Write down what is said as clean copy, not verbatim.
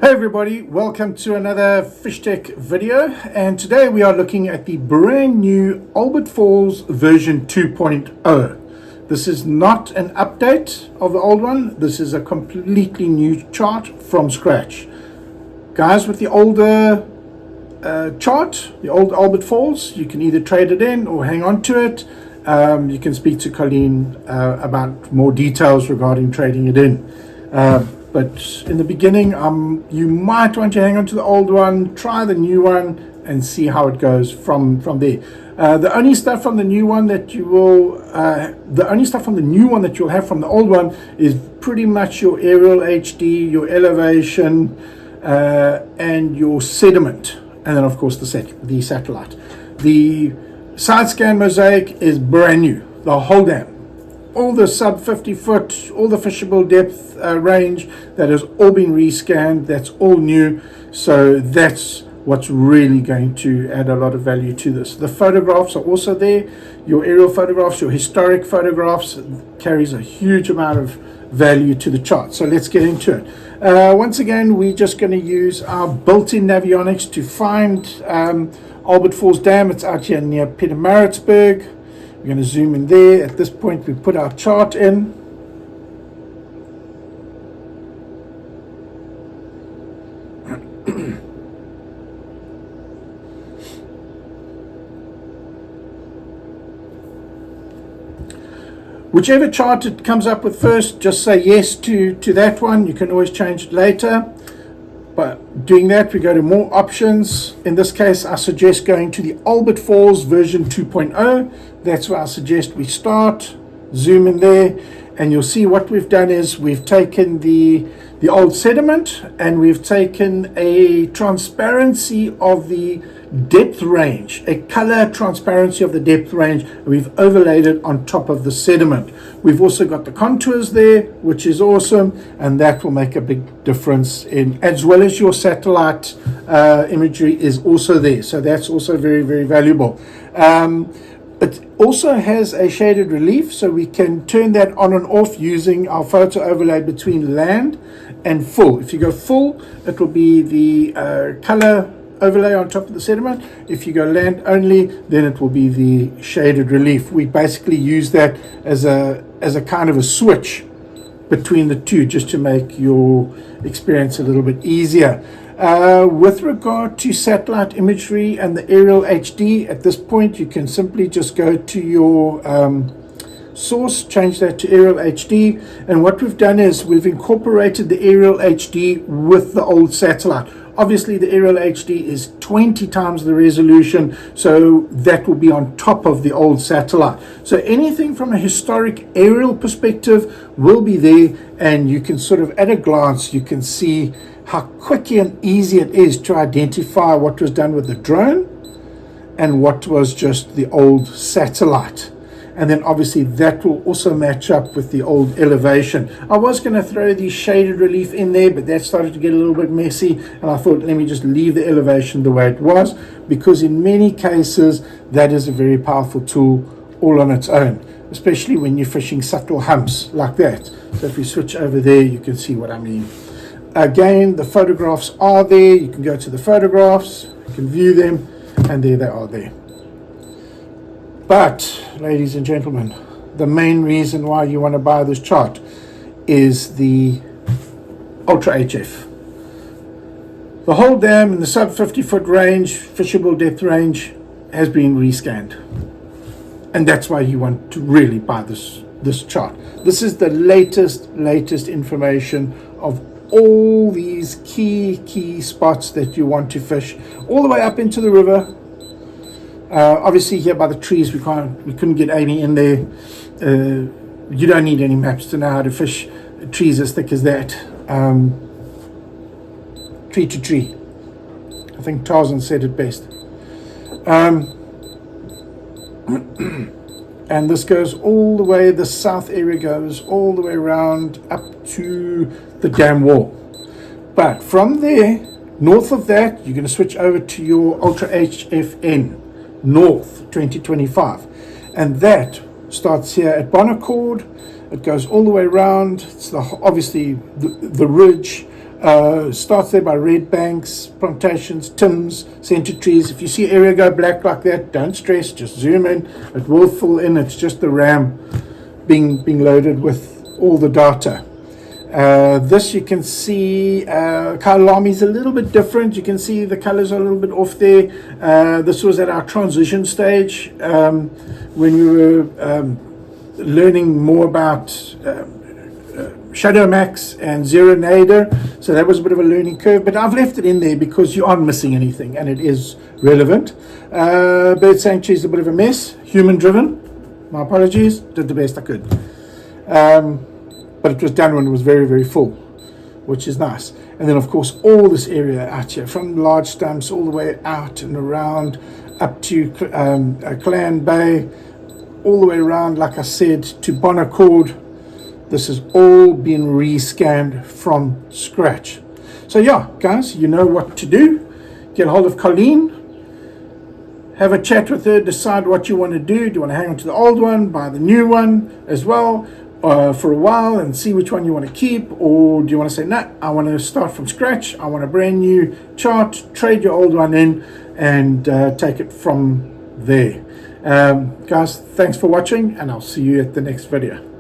Hey everybody, welcome to another Fish Tech video, and today we are looking at the brand new Albert Falls version 2.0. This is not an update of the old one. This is a completely new chart from scratch. Guys, with the older chart, the old Albert Falls, you can either trade it in or hang on to it. You can speak to Colleen about more details regarding trading it in. But in the beginning, you might want to hang on to the old one, try the new one, and see how it goes from there. The only stuff from the new one that you'll have from the old one is pretty much your aerial HD, your elevation, and your sediment, and then of course the satellite. The side scan mosaic is brand new, the whole dam. All the sub 50 foot, all the fishable depth range, that has all been rescanned. That's all new. So that's what's really going to add a lot of value to this. The photographs are also there. Your aerial photographs, your historic photographs, carries a huge amount of value to the chart. So let's get into it. Once again, we're just going to use our built-in navionics to find Albert Falls Dam. It's out here near Pietermaritzburg. We're going to zoom in there. At this point, we put our chart in. Whichever chart it comes up with first, just say yes to that one. You can always change it later. But doing that, we go to more options. In this case, I suggest going to the Albert Falls version 2.0. That's where I suggest we start. Zoom in there, and you'll see what we've done is we've taken the old sediment, and we've taken a transparency of the depth range, a color transparency of the depth range, and we've overlaid it on top of the sediment. We've also got the contours there, which is awesome, and that will make a big difference in, as well as your satellite imagery is also there, so that's also very, very valuable. It also has a shaded relief, so we can turn that on and off using our photo overlay between land and full. If you go full, it will be the color overlay on top of the sediment. If you go land only, then it will be the shaded relief. We basically use that as a kind of a switch between the two, just to make your experience a little bit easier. With regard to satellite imagery and the aerial HD, at this point you can simply just go to your source, change that to aerial HD, and what we've done is we've incorporated the aerial HD with the old satellite. Obviously the aerial HD is 20 times the resolution, so that will be on top of the old satellite. So anything from a historic aerial perspective will be there, and you can sort of at a glance you can see how quickly and easy it is to identify what was done with the drone and what was just the old satellite. And then obviously that will also match up with the old elevation. I was going to throw the shaded relief in there, but that started to get a little bit messy, and I thought, let me just leave the elevation the way it was, because in many cases that is a very powerful tool all on its own, especially when you're fishing subtle humps like that. So if we switch over there, you can see what I mean. Again, the photographs are there. You can go to the photographs, you can view them, and there they are there. But, ladies and gentlemen, the main reason why you want to buy this chart is the UltraHF. The whole dam in the sub 50 foot range, fishable depth range, has been rescanned. And that's why you want to really buy this chart. This is the latest information of all these key spots that you want to fish, all the way up into the river. Obviously here by the trees we couldn't get any in there. You don't need any maps to know how to fish trees as thick as that. Tree to tree. I think Tarzan said it best. And this goes all the way, the south area goes all the way around up to the dam wall. But from there, north of that, you're going to switch over to your UltraHFN North 2025. And that starts here at Bonaccord. It goes all the way around. It's obviously the ridge Starts there by red banks, plantations, Tims, centre trees. If you see area go black like that, don't stress, just zoom in. It will fill in. It's just the RAM being loaded with all the data. This you can see, Kailami is a little bit different. You can see the colors are a little bit off there. This was at our transition stage when we were learning more about Shadow Max and Zero Nadir, so that was a bit of a learning curve, but I've left it in there because you aren't missing anything and it is relevant. Bird Sanctuary is a bit of a mess, human driven, my apologies, did the best I could, but it was done when it was very, very full, which is nice. And then of course all this area out here, from large stumps all the way out and around up to Clan Bay, all the way around, like I said, to Bonaccord. This has all been rescanned from scratch. So yeah, guys, you know what to do. Get a hold of Colleen, have a chat with her, decide what you want to do. Do you want to hang on to the old one, buy the new one as well for a while and see which one you want to keep? Or do you want to say, nah, I want to start from scratch, I want a brand new chart, trade your old one in and take it from there. Guys, thanks for watching and I'll see you at the next video.